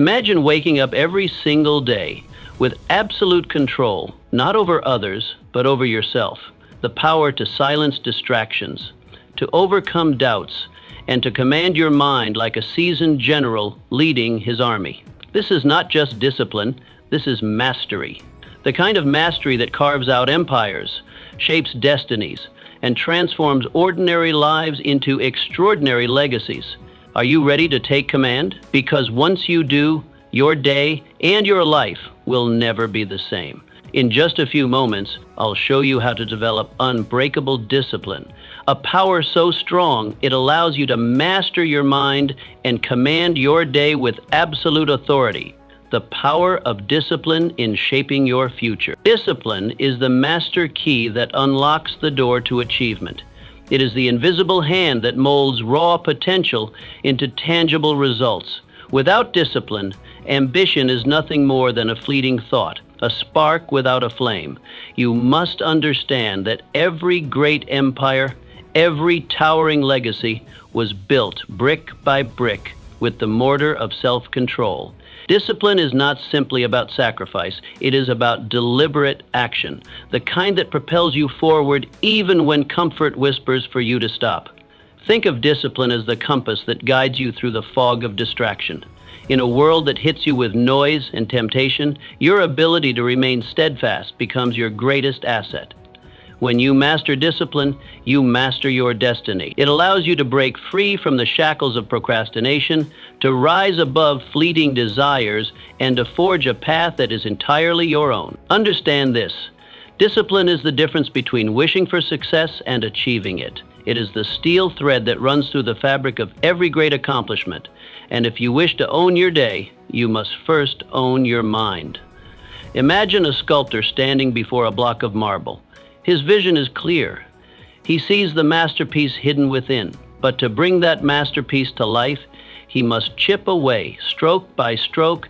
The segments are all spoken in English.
Imagine waking up every single day with absolute control, not over others, but over yourself. The power to silence distractions, to overcome doubts, and to command your mind like a seasoned general leading his army. This is not just discipline, this is mastery. The kind of mastery that carves out empires, shapes destinies, and transforms ordinary lives into extraordinary legacies. Are you ready to take command? Because once you do, your day and your life will never be the same. In just a few moments, I'll show you how to develop unbreakable discipline, a power so strong it allows you to master your mind and command your day with absolute authority. The power of discipline in shaping your future. Discipline is the master key that unlocks the door to achievement. It is the invisible hand that molds raw potential into tangible results. Without discipline, ambition is nothing more than a fleeting thought, a spark without a flame. You must understand that every great empire, every towering legacy was built brick by brick with the mortar of self-control. Discipline is not simply about sacrifice, it is about deliberate action, the kind that propels you forward even when comfort whispers for you to stop. Think of discipline as the compass that guides you through the fog of distraction. In a world that hits you with noise and temptation, your ability to remain steadfast becomes your greatest asset. When you master discipline, you master your destiny. It allows you to break free from the shackles of procrastination, to rise above fleeting desires, and to forge a path that is entirely your own. Understand this. Discipline is the difference between wishing for success and achieving it. It is the steel thread that runs through the fabric of every great accomplishment. And if you wish to own your day, you must first own your mind. Imagine a sculptor standing before a block of marble. His vision is clear. He sees the masterpiece hidden within. But to bring that masterpiece to life, he must chip away, stroke by stroke,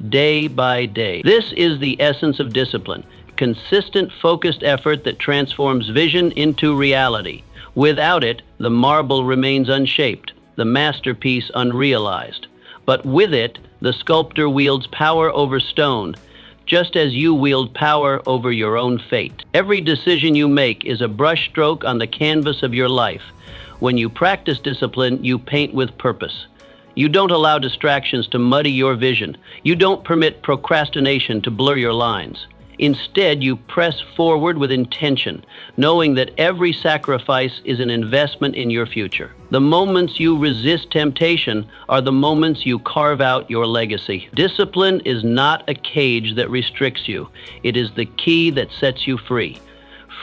day by day. This is the essence of discipline. Consistent, focused effort that transforms vision into reality. Without it, the marble remains unshaped, the masterpiece unrealized. But with it, the sculptor wields power over stone, just as you wield power over your own fate. Every decision you make is a brushstroke on the canvas of your life. When you practice discipline, you paint with purpose. You don't allow distractions to muddy your vision. You don't permit procrastination to blur your lines. Instead, you press forward with intention, knowing that every sacrifice is an investment in your future. The moments you resist temptation are the moments you carve out your legacy. Discipline is not a cage that restricts you. It is the key that sets you free.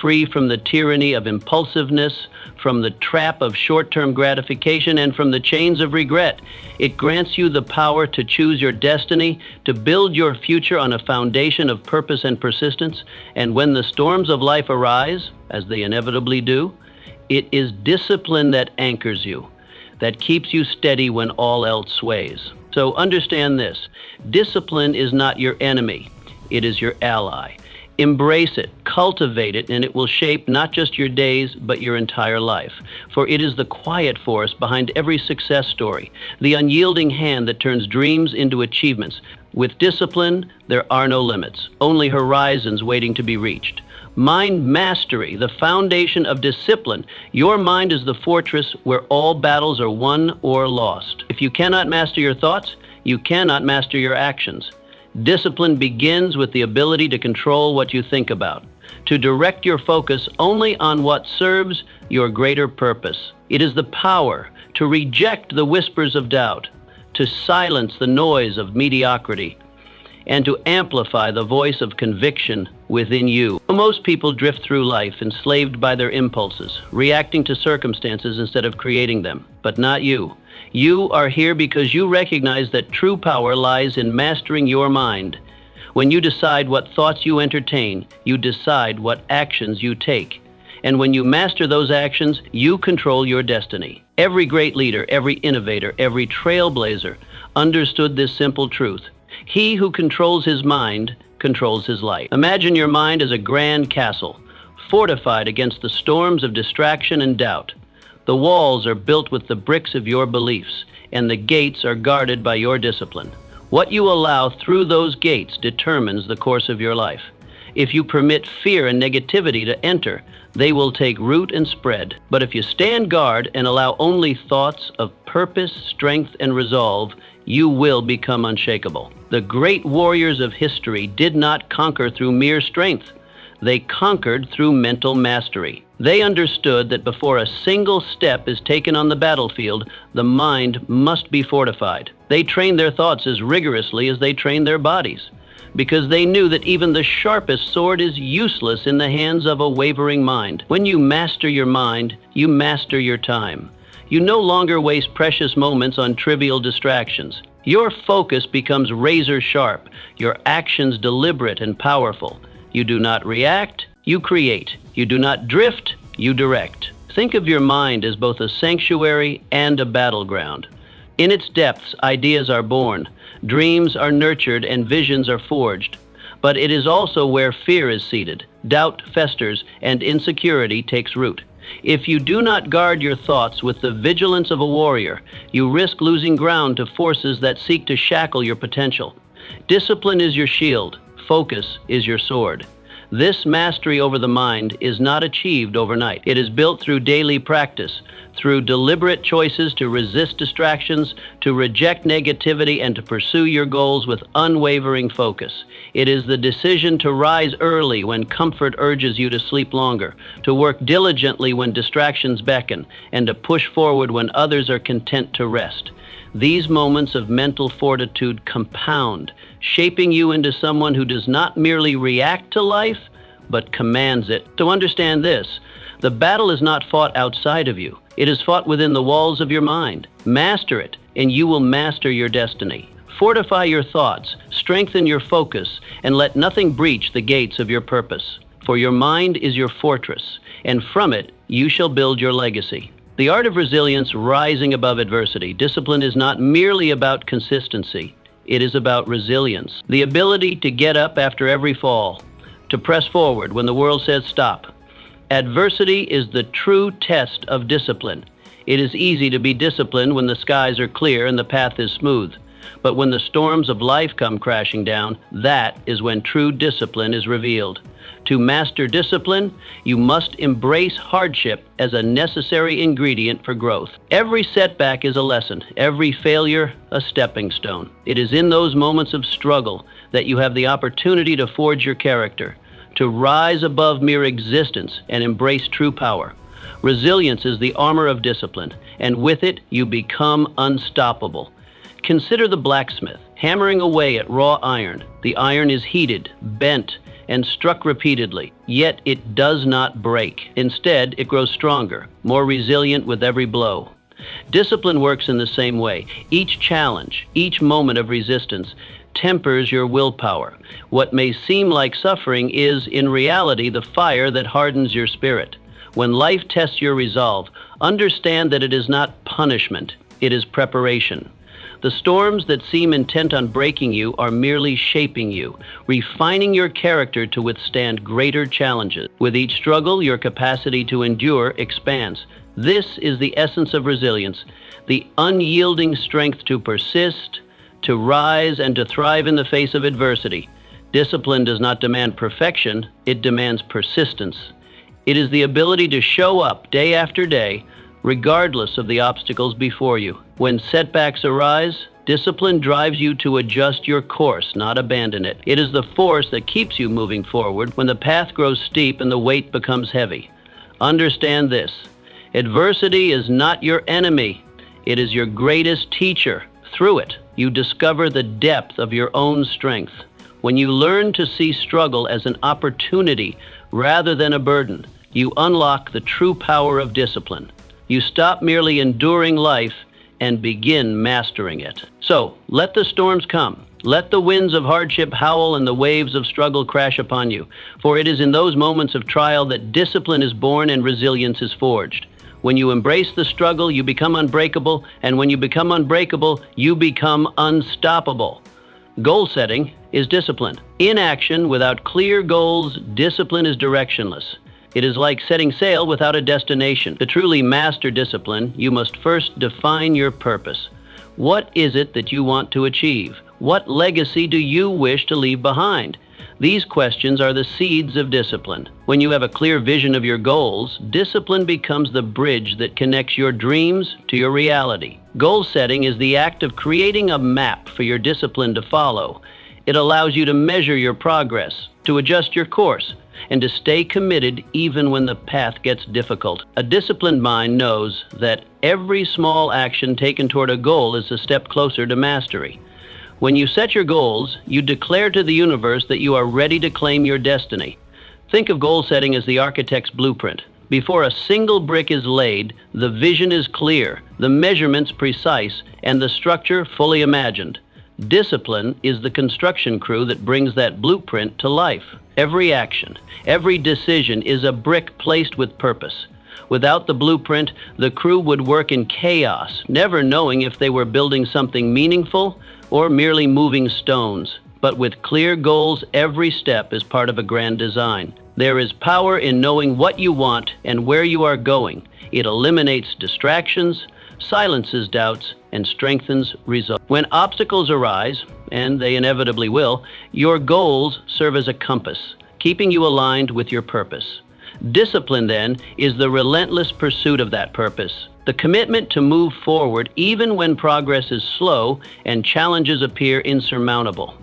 Free from the tyranny of impulsiveness, from the trap of short-term gratification, and from the chains of regret. It grants you the power to choose your destiny, to build your future on a foundation of purpose and persistence. And when the storms of life arise, as they inevitably do, it is discipline that anchors you, that keeps you steady when all else sways. So understand this: discipline is not your enemy, it is your ally. Embrace it, cultivate it, and it will shape not just your days, but your entire life. For it is the quiet force behind every success story, the unyielding hand that turns dreams into achievements. With discipline, there are no limits, only horizons waiting to be reached. Mind mastery, the foundation of discipline. Your mind is the fortress where all battles are won or lost. If you cannot master your thoughts, you cannot master your actions. Discipline begins with the ability to control what you think about, to direct your focus only on what serves your greater purpose. It is the power to reject the whispers of doubt, to silence the noise of mediocrity, and to amplify the voice of conviction within you. Most people drift through life enslaved by their impulses, reacting to circumstances instead of creating them. But not you. You are here because you recognize that true power lies in mastering your mind. When you decide what thoughts you entertain, you decide what actions you take. And when you master those actions, you control your destiny. Every great leader, every innovator, every trailblazer understood this simple truth. He who controls his mind controls his life. Imagine your mind as a grand castle, fortified against the storms of distraction and doubt. The walls are built with the bricks of your beliefs, and the gates are guarded by your discipline. What you allow through those gates determines the course of your life. If you permit fear and negativity to enter, they will take root and spread. But if you stand guard and allow only thoughts of purpose, strength, and resolve, you will become unshakable. The great warriors of history did not conquer through mere strength. They conquered through mental mastery. They understood that before a single step is taken on the battlefield, the mind must be fortified. They trained their thoughts as rigorously as they trained their bodies, because they knew that even the sharpest sword is useless in the hands of a wavering mind. When you master your mind, you master your time. You no longer waste precious moments on trivial distractions. Your focus becomes razor sharp, your actions deliberate and powerful. You do not react, you create. You do not drift, you direct. Think of your mind as both a sanctuary and a battleground. In its depths, ideas are born, dreams are nurtured, and visions are forged. But it is also where fear is seated, doubt festers, and insecurity takes root. If you do not guard your thoughts with the vigilance of a warrior, you risk losing ground to forces that seek to shackle your potential. Discipline is your shield, focus is your sword. This mastery over the mind is not achieved overnight. It is built through daily practice, through deliberate choices to resist distractions, to reject negativity, and to pursue your goals with unwavering focus. It is the decision to rise early when comfort urges you to sleep longer, to work diligently when distractions beckon, and to push forward when others are content to rest. These moments of mental fortitude compound, shaping you into someone who does not merely react to life, but commands it. To understand this, the battle is not fought outside of you. It is fought within the walls of your mind. Master it, and you will master your destiny. Fortify your thoughts, strengthen your focus, and let nothing breach the gates of your purpose. For your mind is your fortress, and from it you shall build your legacy. The art of resilience, rising above adversity. Discipline is not merely about consistency. It is about resilience. The ability to get up after every fall, to press forward when the world says stop. Adversity is the true test of discipline. It is easy to be disciplined when the skies are clear and the path is smooth. But when the storms of life come crashing down, that is when true discipline is revealed. To master discipline, you must embrace hardship as a necessary ingredient for growth. Every setback is a lesson, every failure a stepping stone. It is in those moments of struggle that you have the opportunity to forge your character, to rise above mere existence and embrace true power. Resilience is the armor of discipline, and with it you become unstoppable. Consider the blacksmith hammering away at raw iron. The iron is heated, bent, and struck repeatedly, yet it does not break. Instead, it grows stronger, more resilient with every blow. Discipline works in the same way. Each challenge, each moment of resistance tempers your willpower. What may seem like suffering is, in reality, the fire that hardens your spirit. When life tests your resolve, understand that it is not punishment, it is preparation. The storms that seem intent on breaking you are merely shaping you, refining your character to withstand greater challenges. With each struggle, your capacity to endure expands. This is the essence of resilience, the unyielding strength to persist, to rise, and to thrive in the face of adversity. Discipline does not demand perfection, it demands persistence. It is the ability to show up day after day, regardless of the obstacles before you. When setbacks arise, discipline drives you to adjust your course, not abandon it. It is the force that keeps you moving forward when the path grows steep and the weight becomes heavy. Understand this: adversity is not your enemy, it is your greatest teacher. Through it, you discover the depth of your own strength. When you learn to see struggle as an opportunity rather than a burden, you unlock the true power of discipline. You stop merely enduring life and begin mastering it. So, let the storms come. Let the winds of hardship howl and the waves of struggle crash upon you. For it is in those moments of trial that discipline is born and resilience is forged. When you embrace the struggle, you become unbreakable, and when you become unbreakable, you become unstoppable. Goal setting is discipline. In action, without clear goals, discipline is directionless. It is like setting sail without a destination. To truly master discipline, you must first define your purpose. What is it that you want to achieve? What legacy do you wish to leave behind? These questions are the seeds of discipline. When you have a clear vision of your goals, discipline becomes the bridge that connects your dreams to your reality. Goal setting is the act of creating a map for your discipline to follow. It allows you to measure your progress, to adjust your course, and to stay committed even when the path gets difficult. A disciplined mind knows that every small action taken toward a goal is a step closer to mastery. When you set your goals, you declare to the universe that you are ready to claim your destiny. Think of goal setting as the architect's blueprint. Before a single brick is laid, the vision is clear, the measurements precise, and the structure fully imagined. Discipline is the construction crew that brings that blueprint to life. Every action, every decision is a brick placed with purpose. Without the blueprint, the crew would work in chaos, never knowing if they were building something meaningful or merely moving stones. But with clear goals, every step is part of a grand design. There is power in knowing what you want and where you are going. It eliminates distractions, silences doubts, and strengthens results. When obstacles arise, and they inevitably will, your goals serve as a compass, keeping you aligned with your purpose. Discipline, then, is the relentless pursuit of that purpose, the commitment to move forward even when progress is slow and challenges appear insurmountable.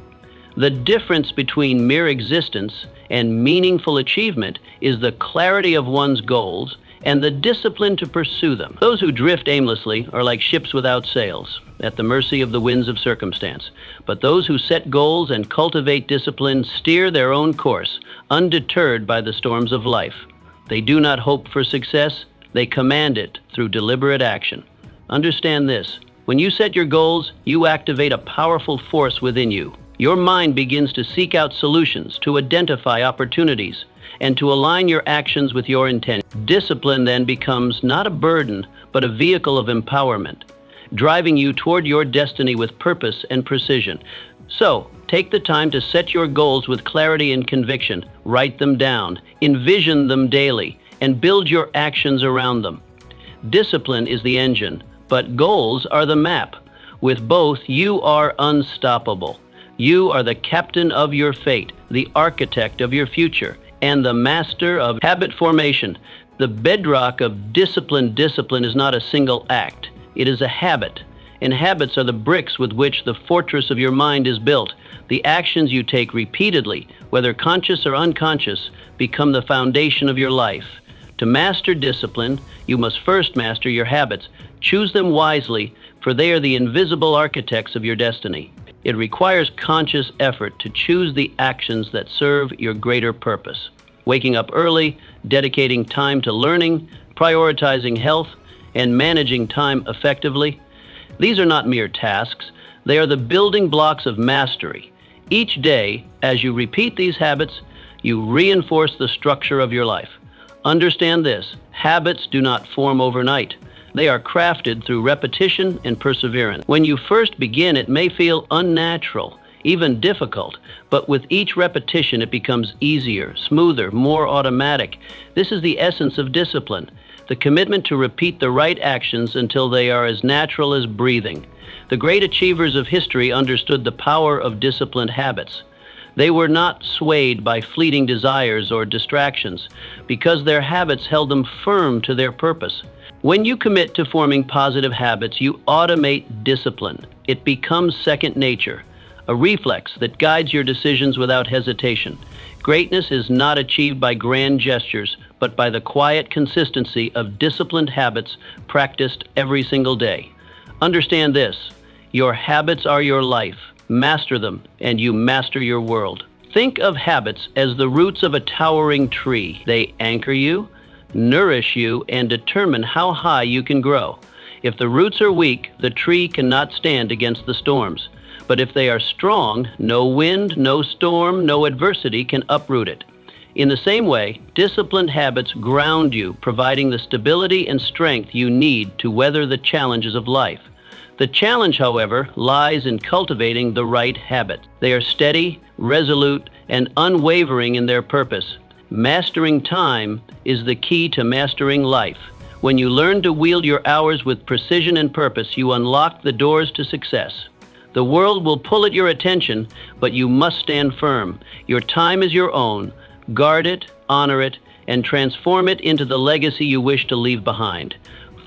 The difference between mere existence and meaningful achievement is the clarity of one's goals and the discipline to pursue them. Those who drift aimlessly are like ships without sails, at the mercy of the winds of circumstance. But those who set goals and cultivate discipline steer their own course, undeterred by the storms of life. They do not hope for success, they command it through deliberate action. Understand this: when you set your goals, you activate a powerful force within you. Your mind begins to seek out solutions, to identify opportunities, and to align your actions with your intent. Discipline then becomes not a burden, but a vehicle of empowerment, driving you toward your destiny with purpose and precision. So, take the time to set your goals with clarity and conviction. Write them down, envision them daily, and build your actions around them. Discipline is the engine, but goals are the map. With both, you are unstoppable. You are the captain of your fate, the architect of your future, and the master of habit formation. The bedrock of discipline is not a single act. It is a habit. And habits are the bricks with which the fortress of your mind is built. The actions you take repeatedly, whether conscious or unconscious, become the foundation of your life. To master discipline, you must first master your habits. Choose them wisely, for they are the invisible architects of your destiny. It requires conscious effort to choose the actions that serve your greater purpose. Waking up early, dedicating time to learning, prioritizing health, and managing time effectively. These are not mere tasks. They are the building blocks of mastery. Each day, as you repeat these habits, you reinforce the structure of your life. Understand this: habits do not form overnight. They are crafted through repetition and perseverance. When you first begin, it may feel unnatural, even difficult, but with each repetition it becomes easier, smoother, more automatic. This is the essence of discipline, the commitment to repeat the right actions until they are as natural as breathing. The great achievers of history understood the power of disciplined habits. They were not swayed by fleeting desires or distractions, because their habits held them firm to their purpose. When you commit to forming positive habits, you automate discipline. It becomes second nature, a reflex that guides your decisions without hesitation. Greatness is not achieved by grand gestures, but by the quiet consistency of disciplined habits practiced every single day. Understand this: your habits are your life. Master them, and you master your world. Think of habits as the roots of a towering tree. They anchor you, nourish you, and determine how high you can grow. If the roots are weak, the tree cannot stand against the storms. But if they are strong, no wind, no storm, no adversity can uproot it. In the same way, disciplined habits ground you, providing the stability and strength you need to weather the challenges of life. The challenge, however, lies in cultivating the right habit. They are steady, resolute, and unwavering in their purpose. Mastering time is the key to mastering life. When you learn to wield your hours with precision and purpose, you unlock the doors to success. The world will pull at your attention, but you must stand firm. Your time is your own. Guard it, honor it, and transform it into the legacy you wish to leave behind.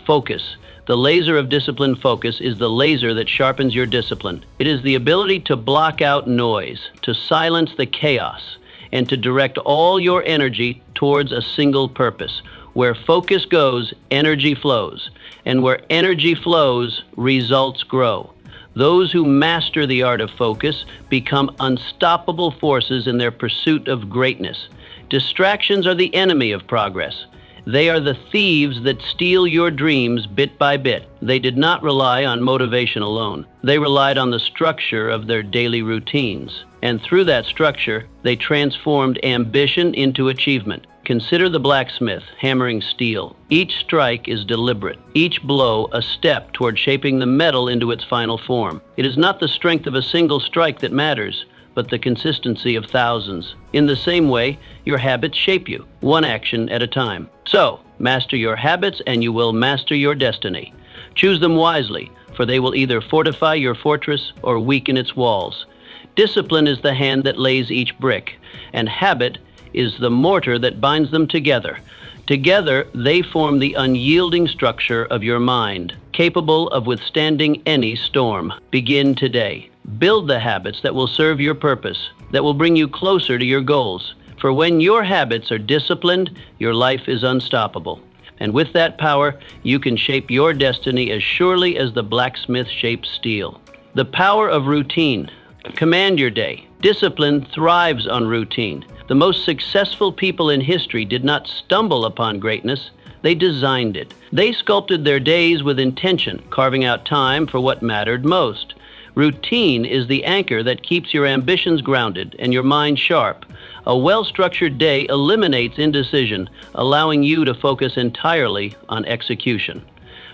Focus. The laser of disciplined focus is the laser that sharpens your discipline. It is the ability to block out noise, to silence the chaos, and to direct all your energy towards a single purpose. Where focus goes, energy flows. And where energy flows, results grow. Those who master the art of focus become unstoppable forces in their pursuit of greatness. Distractions are the enemy of progress. They are the thieves that steal your dreams bit by bit. They did not rely on motivation alone. They relied on the structure of their daily routines. And through that structure, they transformed ambition into achievement. Consider the blacksmith hammering steel. Each strike is deliberate, each blow a step toward shaping the metal into its final form. It is not the strength of a single strike that matters, but the consistency of thousands. In the same way, your habits shape you, one action at a time. So, master your habits and you will master your destiny. Choose them wisely, for they will either fortify your fortress or weaken its walls. Discipline is the hand that lays each brick, and habit is the mortar that binds them together. Together, they form the unyielding structure of your mind, capable of withstanding any storm. Begin today. Build the habits that will serve your purpose, that will bring you closer to your goals. For when your habits are disciplined, your life is unstoppable. And with that power, you can shape your destiny as surely as the blacksmith shapes steel. The power of routine. Command your day. Discipline thrives on routine. The most successful people in history did not stumble upon greatness. They designed it. They sculpted their days with intention, carving out time for what mattered most. Routine is the anchor that keeps your ambitions grounded and your mind sharp. A well-structured day eliminates indecision, allowing you to focus entirely on execution.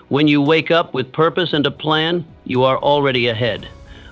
When you wake up with purpose and a plan, you are already ahead.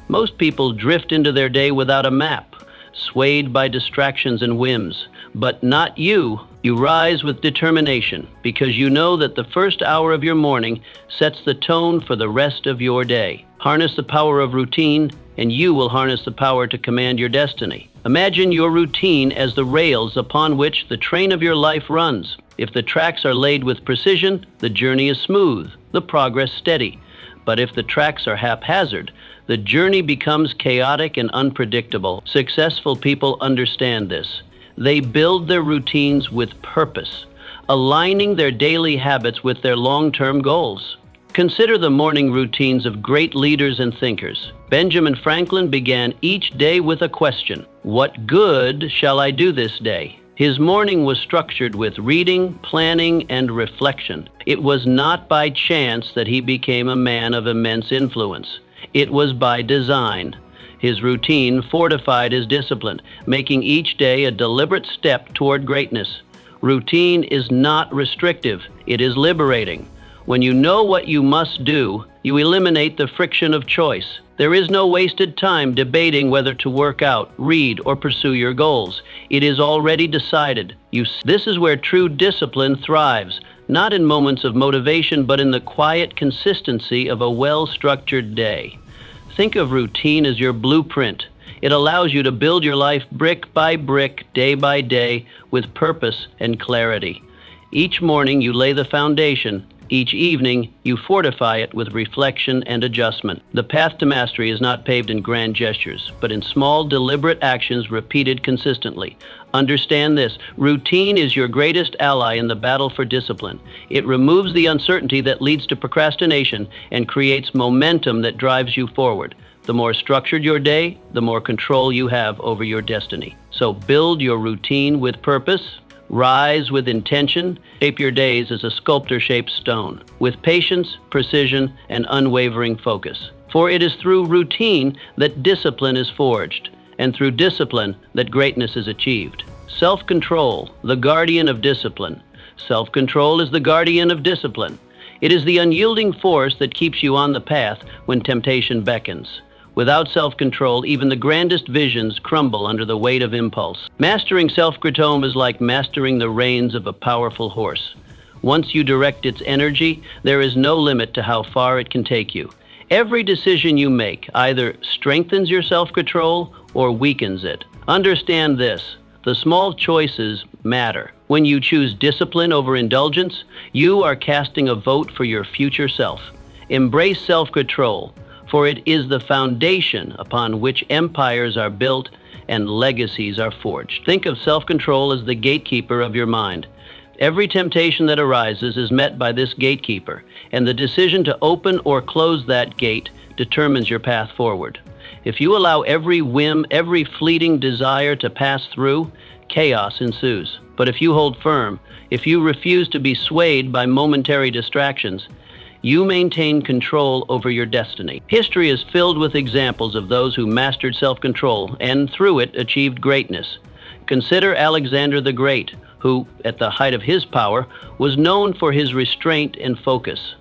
Most people drift into their day without a map, swayed by distractions and whims. But not you. You rise with determination because you know that the first hour of your morning sets the tone for the rest of your day. Harness the power of routine, and you will harness the power to command your destiny. Imagine your routine as the rails upon which the train of your life runs. If the tracks are laid with precision, the journey is smooth, the progress steady. But if the tracks are haphazard, the journey becomes chaotic and unpredictable. Successful people understand this. They build their routines with purpose, aligning their daily habits with their long-term goals. Consider the morning routines of great leaders and thinkers. Benjamin Franklin began each day with a question: what good shall I do this day? His morning was structured with reading, planning, and reflection. It was not by chance that he became a man of immense influence. It was by design. His routine fortified his discipline, making each day a deliberate step toward greatness. Routine is not restrictive, it is liberating. When you know what you must do, you eliminate the friction of choice. There is no wasted time debating whether to work out, read, or pursue your goals. It is already decided. This is where true discipline thrives, not in moments of motivation, but in the quiet consistency of a well-structured day. Think of routine as your blueprint. It allows you to build your life brick by brick, day by day, with purpose and clarity. Each morning you lay the foundation. Each evening, you fortify it with reflection and adjustment. The path to mastery is not paved in grand gestures, but in small, deliberate actions repeated consistently. Understand this: routine is your greatest ally in the battle for discipline. It removes the uncertainty that leads to procrastination and creates momentum that drives you forward. The more structured your day, the more control you have over your destiny. So build your routine with purpose. Rise with intention. Shape your days as a sculptor shapes stone, with patience, precision, and unwavering focus. For it is through routine that discipline is forged, and through discipline that greatness is achieved. Self-control, the guardian of discipline. Self-control is the guardian of discipline. It is the unyielding force that keeps you on the path when temptation beckons. Without self-control, even the grandest visions crumble under the weight of impulse. Mastering self-control is like mastering the reins of a powerful horse. Once you direct its energy, there is no limit to how far it can take you. Every decision you make either strengthens your self-control or weakens it. Understand this: the small choices matter. When you choose discipline over indulgence, you are casting a vote for your future self. Embrace self-control, for it is the foundation upon which empires are built and legacies are forged. Think of self-control as the gatekeeper of your mind. Every temptation that arises is met by this gatekeeper, and the decision to open or close that gate determines your path forward. If you allow every whim, every fleeting desire to pass through, chaos ensues. But if you hold firm, if you refuse to be swayed by momentary distractions, you maintain control over your destiny. History is filled with examples of those who mastered self-control and through it achieved greatness. Consider Alexander the Great, who, at the height of his power, was known for his restraint and focus.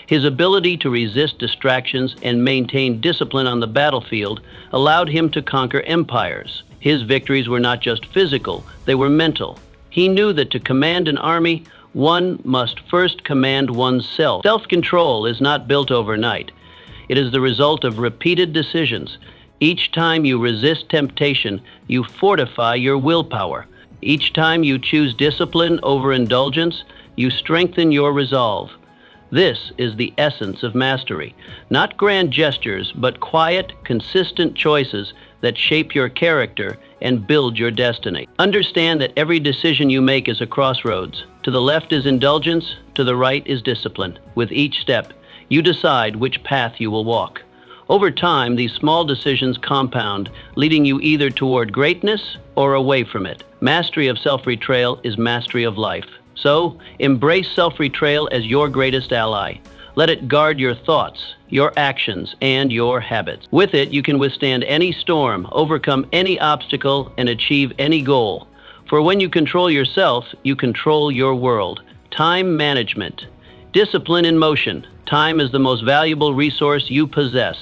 His ability to resist distractions and maintain discipline on the battlefield allowed him to conquer empires. His victories were not just physical, they were mental. He knew that to command an army, one must first command oneself. Self-control is not built overnight. It is the result of repeated decisions. Each time you resist temptation, you fortify your willpower. Each time you choose discipline over indulgence, you strengthen your resolve. This is the essence of mastery. Not grand gestures, but quiet, consistent choices that shape your character and build your destiny. Understand that every decision you make is a crossroads. To the left is indulgence, to the right is discipline. With each step, you decide which path you will walk. Over time, these small decisions compound, leading you either toward greatness or away from it. Mastery of self-betrayal is mastery of life. So, embrace self-betrayal as your greatest ally. Let it guard your thoughts, your actions, and your habits. With it, you can withstand any storm, overcome any obstacle, and achieve any goal. For when you control yourself, you control your world. Time management. Discipline in motion. Time is the most valuable resource you possess.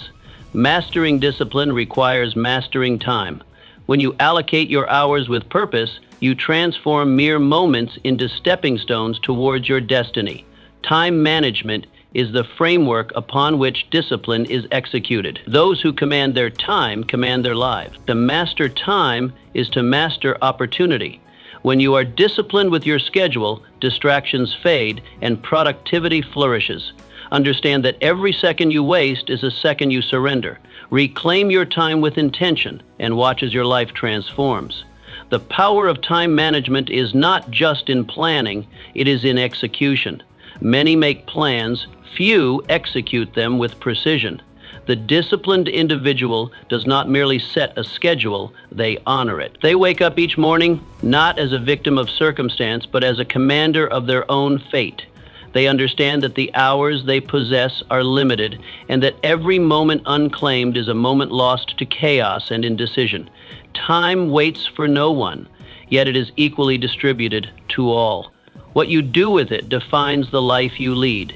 Mastering discipline requires mastering time. When you allocate your hours with purpose, you transform mere moments into stepping stones towards your destiny. Time management is the framework upon which discipline is executed. Those who command their time command their lives. To master time is to master opportunity. When you are disciplined with your schedule, distractions fade and productivity flourishes. Understand that every second you waste is a second you surrender. Reclaim your time with intention and watch as your life transforms. The power of time management is not just in planning, it is in execution. Many make plans, few execute them with precision. The disciplined individual does not merely set a schedule, they honor it. They wake up each morning not as a victim of circumstance, but as a commander of their own fate. They understand that the hours they possess are limited and that every moment unclaimed is a moment lost to chaos and indecision. Time waits for no one, yet it is equally distributed to all. What you do with it defines the life you lead.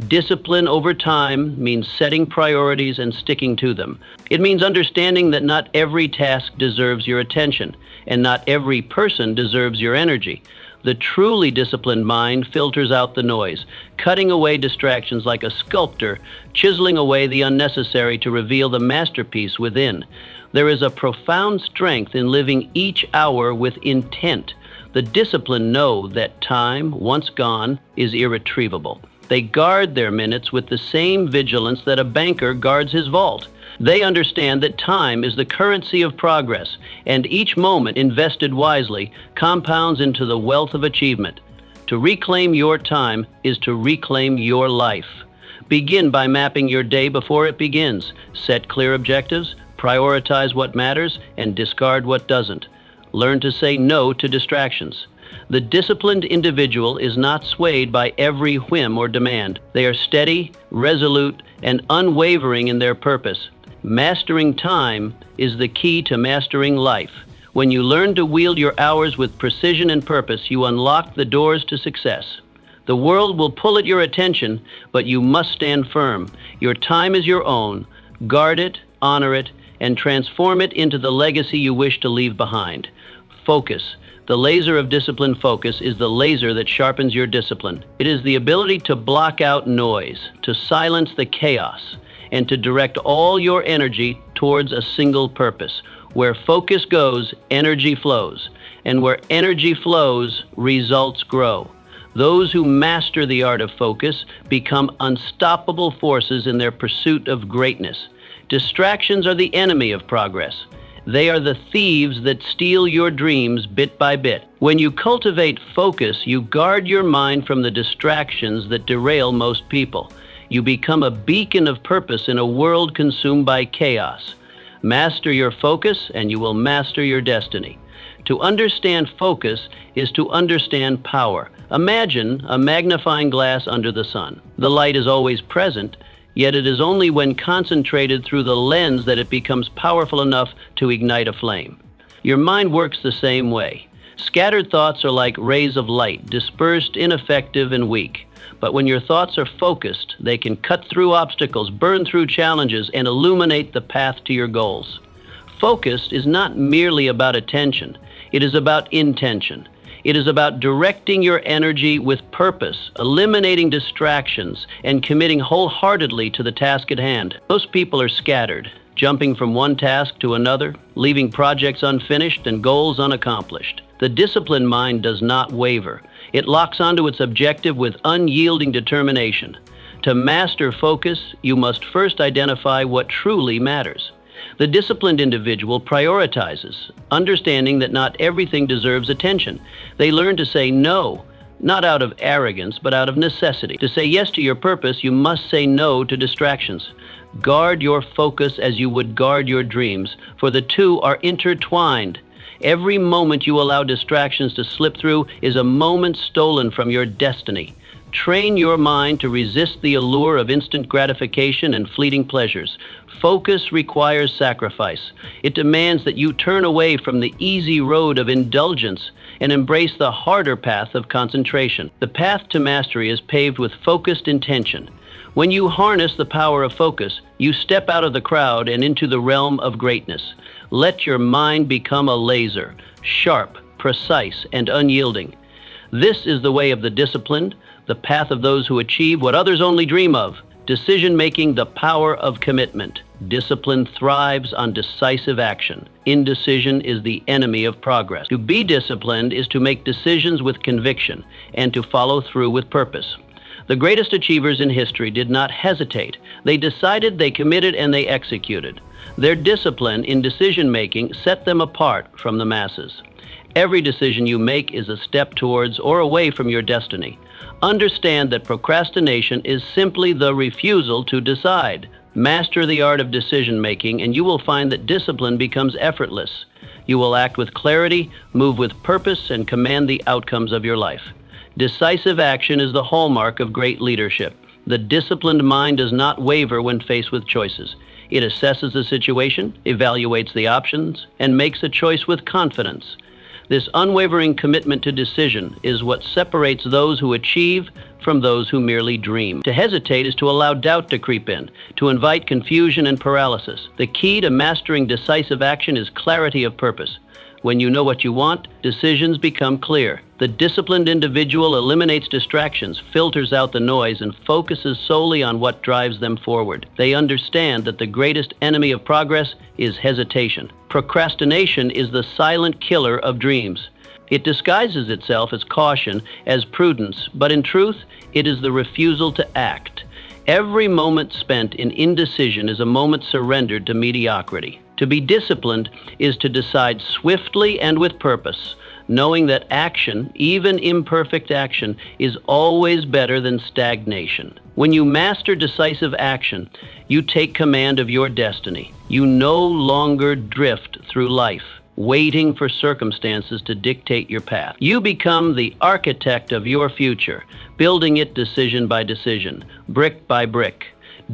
Discipline over time means setting priorities and sticking to them. It means understanding that not every task deserves your attention, and not every person deserves your energy. The truly disciplined mind filters out the noise, cutting away distractions like a sculptor, chiseling away the unnecessary to reveal the masterpiece within. There is a profound strength in living each hour with intent. The disciplined know that time, once gone, is irretrievable. They guard their minutes with the same vigilance that a banker guards his vault. They understand that time is the currency of progress, and each moment invested wisely compounds into the wealth of achievement. To reclaim your time is to reclaim your life. Begin by mapping your day before it begins. Set clear objectives, prioritize what matters, and discard what doesn't. Learn to say no to distractions. The disciplined individual is not swayed by every whim or demand. They are steady, resolute, and unwavering in their purpose. Mastering time is the key to mastering life. When you learn to wield your hours with precision and purpose, you unlock the doors to success. The world will pull at your attention, but you must stand firm. Your time is your own. Guard it, honor it, and transform it into the legacy you wish to leave behind. Focus. The laser of disciplined focus is the laser that sharpens your discipline. It is the ability to block out noise, to silence the chaos, and to direct all your energy towards a single purpose. Where focus goes, energy flows. And where energy flows, results grow. Those who master the art of focus become unstoppable forces in their pursuit of greatness. Distractions are the enemy of progress. They are the thieves that steal your dreams bit by bit. When you cultivate focus, you guard your mind from the distractions that derail most people. You become a beacon of purpose in a world consumed by chaos. Master your focus, and you will master your destiny. To understand focus is to understand power. Imagine a magnifying glass under the sun. The light is always present, yet it is only when concentrated through the lens that it becomes powerful enough to ignite a flame. Your mind works the same way. Scattered thoughts are like rays of light, dispersed, ineffective, and weak. But when your thoughts are focused, they can cut through obstacles, burn through challenges, and illuminate the path to your goals. Focus is not merely about attention. It is about intention. It is about directing your energy with purpose, eliminating distractions, and committing wholeheartedly to the task at hand. Most people are scattered, jumping from one task to another, leaving projects unfinished and goals unaccomplished. The disciplined mind does not waver. It locks onto its objective with unyielding determination. To master focus, you must first identify what truly matters. The disciplined individual prioritizes, understanding that not everything deserves attention. They learn to say no, not out of arrogance, but out of necessity. To say yes to your purpose, you must say no to distractions. Guard your focus as you would guard your dreams, for the two are intertwined. Every moment you allow distractions to slip through is a moment stolen from your destiny. Train your mind to resist the allure of instant gratification and fleeting pleasures. Focus requires sacrifice. It demands that you turn away from the easy road of indulgence and embrace the harder path of concentration. The path to mastery is paved with focused intention. When you harness the power of focus, you step out of the crowd and into the realm of greatness. Let your mind become a laser, sharp, precise, and unyielding. This is the way of the disciplined, the path of those who achieve what others only dream of. Decision-making, the power of commitment. Discipline thrives on decisive action. Indecision is the enemy of progress. To be disciplined is to make decisions with conviction and to follow through with purpose. The greatest achievers in history did not hesitate. They decided, they committed, and they executed. Their discipline in decision-making set them apart from the masses. Every decision you make is a step towards or away from your destiny. Understand that procrastination is simply the refusal to decide. Master the art of decision-making, and you will find that discipline becomes effortless. You will act with clarity, move with purpose, and command the outcomes of your life. Decisive action is the hallmark of great leadership. The disciplined mind does not waver when faced with choices. It assesses the situation, evaluates the options, and makes a choice with confidence. This unwavering commitment to decision is what separates those who achieve from those who merely dream. To hesitate is to allow doubt to creep in, to invite confusion and paralysis. The key to mastering decisive action is clarity of purpose. When you know what you want, decisions become clear. The disciplined individual eliminates distractions, filters out the noise, and focuses solely on what drives them forward. They understand that the greatest enemy of progress is hesitation. Procrastination is the silent killer of dreams. It disguises itself as caution, as prudence, but in truth, it is the refusal to act. Every moment spent in indecision is a moment surrendered to mediocrity. To be disciplined is to decide swiftly and with purpose, knowing that action, even imperfect action, is always better than stagnation. When you master decisive action, you take command of your destiny. You no longer drift through life, waiting for circumstances to dictate your path. You become the architect of your future, building it decision by decision, brick by brick.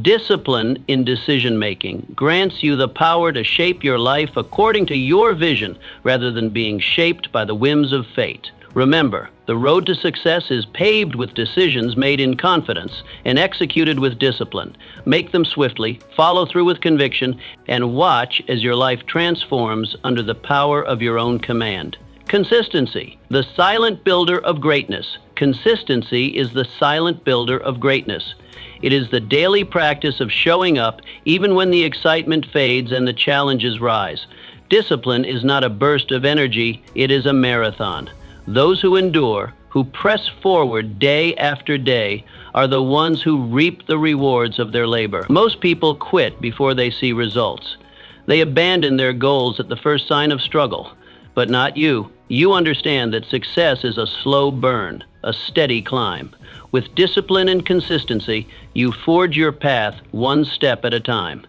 Discipline in decision-making grants you the power to shape your life according to your vision rather than being shaped by the whims of fate. Remember, the road to success is paved with decisions made in confidence and executed with discipline. Make them swiftly, follow through with conviction, and watch as your life transforms under the power of your own command. Consistency, the silent builder of greatness. Consistency is the silent builder of greatness. It is the daily practice of showing up even when the excitement fades and the challenges rise. Discipline is not a burst of energy, it is a marathon. Those who endure, who press forward day after day, are the ones who reap the rewards of their labor. Most people quit before they see results. They abandon their goals at the first sign of struggle. But not you. You understand that success is a slow burn, a steady climb. With discipline and consistency, you forge your path one step at a time.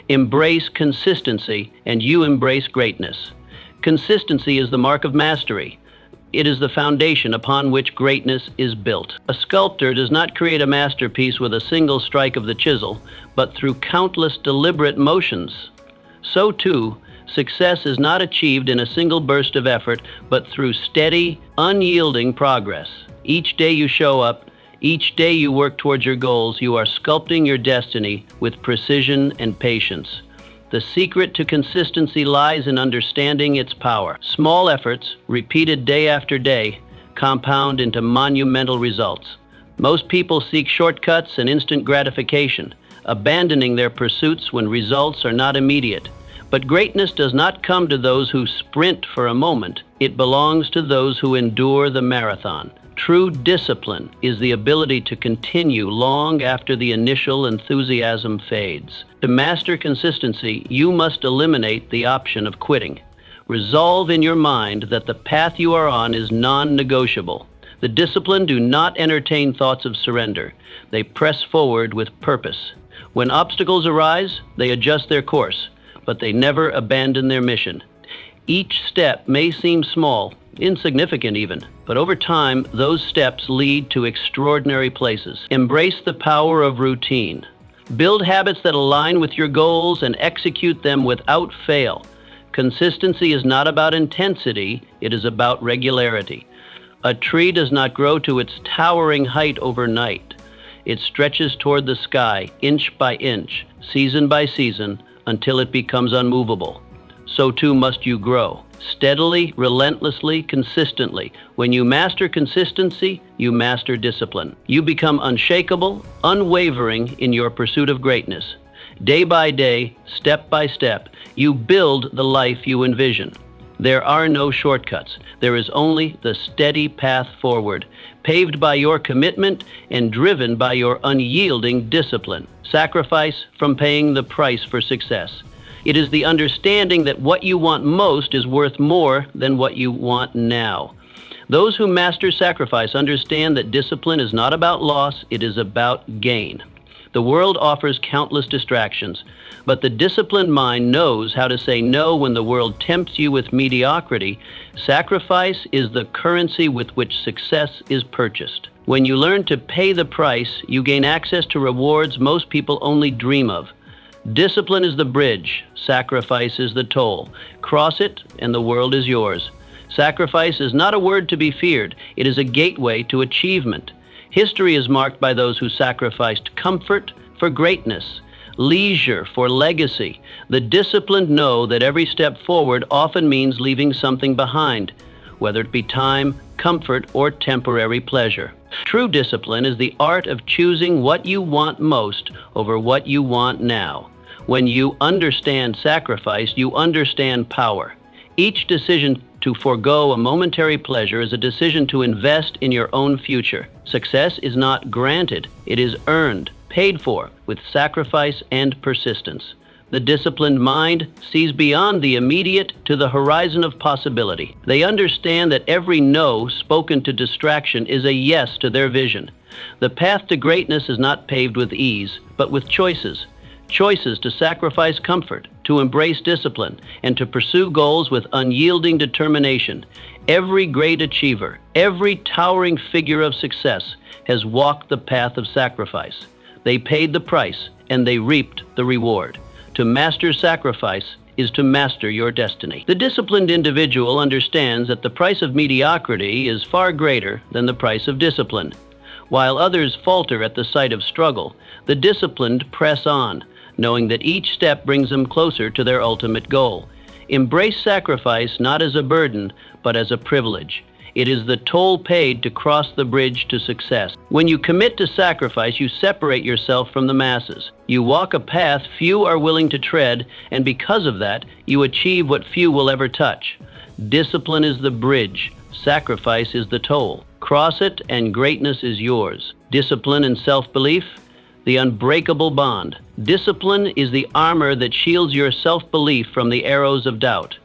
Embrace consistency, and you embrace greatness. Consistency is the mark of mastery. It is the foundation upon which greatness is built. A sculptor does not create a masterpiece with a single strike of the chisel, but through countless deliberate motions. So too, success is not achieved in a single burst of effort, but through steady, unyielding progress. Each day you show up, each day you work towards your goals, you are sculpting your destiny with precision and patience. The secret to consistency lies in understanding its power. Small efforts, repeated day after day, compound into monumental results. Most people seek shortcuts and instant gratification, abandoning their pursuits when results are not immediate. But greatness does not come to those who sprint for a moment. It belongs to those who endure the marathon. True discipline is the ability to continue long after the initial enthusiasm fades. To master consistency, you must eliminate the option of quitting. Resolve in your mind that the path you are on is non-negotiable. The disciplined do not entertain thoughts of surrender. They press forward with purpose. When obstacles arise, they adjust their course, but they never abandon their mission. Each step may seem small, insignificant even, but over time, those steps lead to extraordinary places. Embrace the power of routine. Build habits that align with your goals and execute them without fail. Consistency is not about intensity, it is about regularity. A tree does not grow to its towering height overnight. It stretches toward the sky, inch by inch, season by season, until it becomes unmovable. So too must you grow. Steadily, relentlessly, consistently. When you master consistency, you master discipline. You become unshakable, unwavering in your pursuit of greatness. Day by day, step by step, you build the life you envision. There are no shortcuts. There is only the steady path forward, paved by your commitment and driven by your unyielding discipline. Sacrifice from paying the price for success. It is the understanding that what you want most is worth more than what you want now. Those who master sacrifice understand that discipline is not about loss, it is about gain. The world offers countless distractions, but the disciplined mind knows how to say no when the world tempts you with mediocrity. Sacrifice is the currency with which success is purchased. When you learn to pay the price, you gain access to rewards most people only dream of. Discipline is the bridge, sacrifice is the toll. Cross it, and the world is yours. Sacrifice is not a word to be feared, it is a gateway to achievement. History is marked by those who sacrificed comfort for greatness, leisure for legacy. The disciplined know that every step forward often means leaving something behind, whether it be time, comfort, or temporary pleasure. True discipline is the art of choosing what you want most over what you want now. When you understand sacrifice, you understand power. Each decision to forego a momentary pleasure is a decision to invest in your own future. Success is not granted, it is earned, paid for, with sacrifice and persistence. The disciplined mind sees beyond the immediate to the horizon of possibility. They understand that every no spoken to distraction is a yes to their vision. The path to greatness is not paved with ease, but with choices. Choices to sacrifice comfort, to embrace discipline, and to pursue goals with unyielding determination. Every great achiever, every towering figure of success has walked the path of sacrifice. They paid the price, and they reaped the reward. To master sacrifice is to master your destiny. The disciplined individual understands that the price of mediocrity is far greater than the price of discipline. While others falter at the sight of struggle, the disciplined press on, knowing that each step brings them closer to their ultimate goal. Embrace sacrifice not as a burden, but as a privilege. It is the toll paid to cross the bridge to success. When you commit to sacrifice, you separate yourself from the masses. You walk a path few are willing to tread, and because of that, you achieve what few will ever touch. Discipline is the bridge. Sacrifice is the toll. Cross it, and greatness is yours. Discipline and self-belief, the unbreakable bond. Discipline is the armor that shields your self-belief from the arrows of doubt.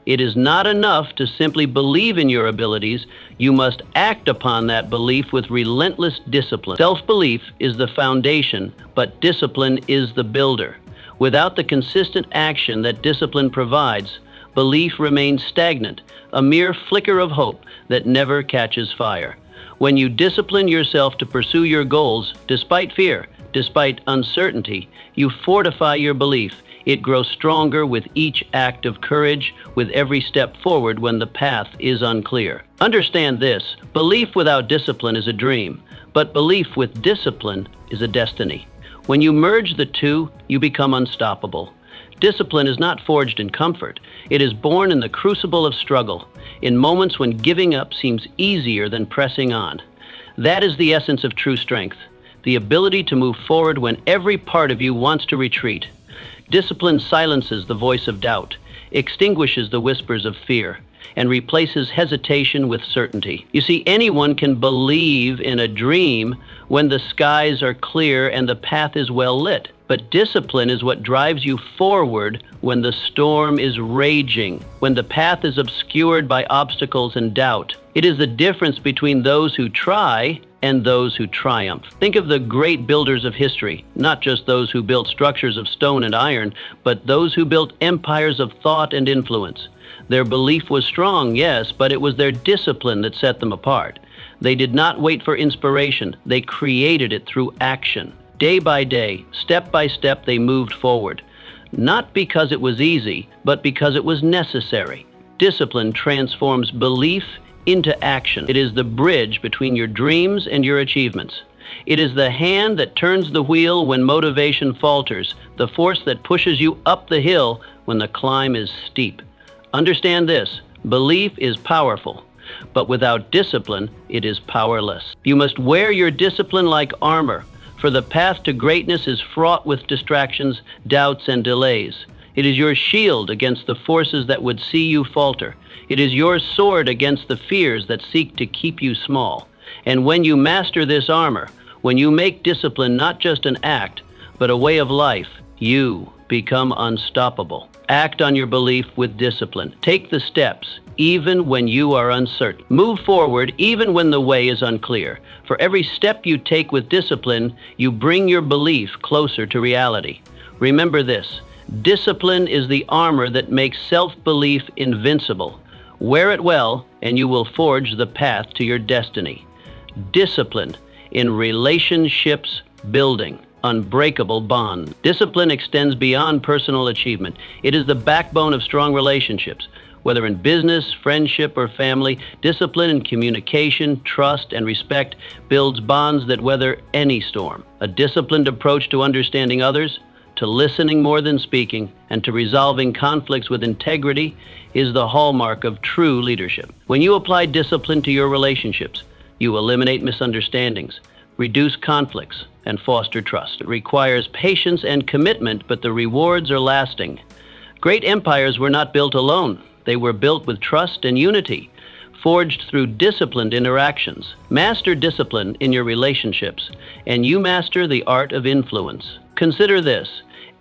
It is not enough to simply believe in your abilities. You must act upon that belief with relentless discipline. Self-belief is the foundation, but discipline is the builder. Without the consistent action that discipline provides, belief remains stagnant, a mere flicker of hope that never catches fire. When you discipline yourself to pursue your goals, despite fear, despite uncertainty, you fortify your belief. It grows stronger with each act of courage, with every step forward when the path is unclear. Understand this: belief without discipline is a dream, but belief with discipline is a destiny. When you merge the two, you become unstoppable. Discipline is not forged in comfort. It is born in the crucible of struggle, in moments when giving up seems easier than pressing on. That is the essence of true strength, the ability to move forward when every part of you wants to retreat. Discipline silences the voice of doubt, extinguishes the whispers of fear, and replaces hesitation with certainty. You see, anyone can believe in a dream when the skies are clear and the path is well lit. But discipline is what drives you forward when the storm is raging, when the path is obscured by obstacles and doubt. It is the difference between those who try and those who triumph. Think of the great builders of history, not just those who built structures of stone and iron, but those who built empires of thought and influence. Their belief was strong, yes, but it was their discipline that set them apart. They did not wait for inspiration. They created it through action. Day by day, step by step, they moved forward. Not because it was easy, but because it was necessary. Discipline transforms belief into action. It is the bridge between your dreams and your achievements. It is the hand that turns the wheel when motivation falters, the force that pushes you up the hill when the climb is steep. Understand this: belief is powerful, but without discipline, it is powerless. You must wear your discipline like armor, for the path to greatness is fraught with distractions, doubts, and delays. It is your shield against the forces that would see you falter. It is your sword against the fears that seek to keep you small. And when you master this armor, when you make discipline not just an act, but a way of life, you become unstoppable. Act on your belief with discipline. Take the steps, even when you are uncertain. Move forward, even when the way is unclear. For every step you take with discipline, you bring your belief closer to reality. Remember this: discipline is the armor that makes self-belief invincible. Wear it well, and you will forge the path to your destiny. Discipline in relationships building. Unbreakable bond. Discipline extends beyond personal achievement. It is the backbone of strong relationships. Whether in business, friendship, or family, discipline in communication, trust, and respect builds bonds that weather any storm. A disciplined approach to understanding others, to listening more than speaking, and to resolving conflicts with integrity is the hallmark of true leadership. When you apply discipline to your relationships, you eliminate misunderstandings, reduce conflicts, and foster trust. It requires patience and commitment, but the rewards are lasting. Great empires were not built alone. They were built with trust and unity, forged through disciplined interactions. Master discipline in your relationships, and you master the art of influence. Consider this: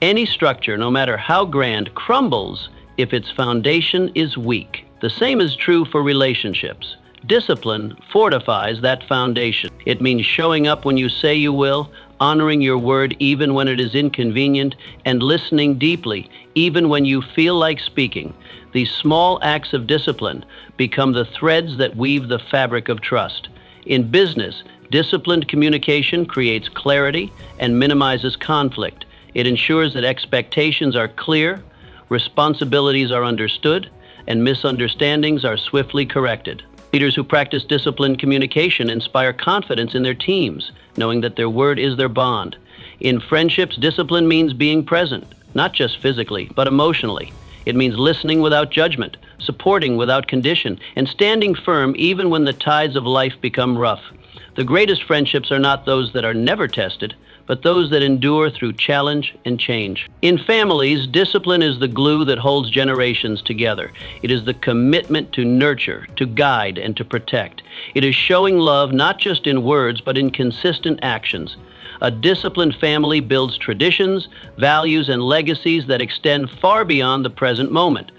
any structure, no matter how grand, crumbles if its foundation is weak. The same is true for relationships. Discipline fortifies that foundation. It means showing up when you say you will, honoring your word even when it is inconvenient, and listening deeply even when you feel like speaking. These small acts of discipline become the threads that weave the fabric of trust. In business, disciplined communication creates clarity and minimizes conflict. It ensures that expectations are clear, responsibilities are understood, and misunderstandings are swiftly corrected. Leaders who practice disciplined communication inspire confidence in their teams, knowing that their word is their bond. In friendships, discipline means being present, not just physically, but emotionally. It means listening without judgment, supporting without condition, and standing firm even when the tides of life become rough. The greatest friendships are not those that are never tested, but those that endure through challenge and change. In families, discipline is the glue that holds generations together. It is the commitment to nurture, to guide, and to protect. It is showing love not just in words, but in consistent actions. A disciplined family builds traditions, values, and legacies that extend far beyond the present moment.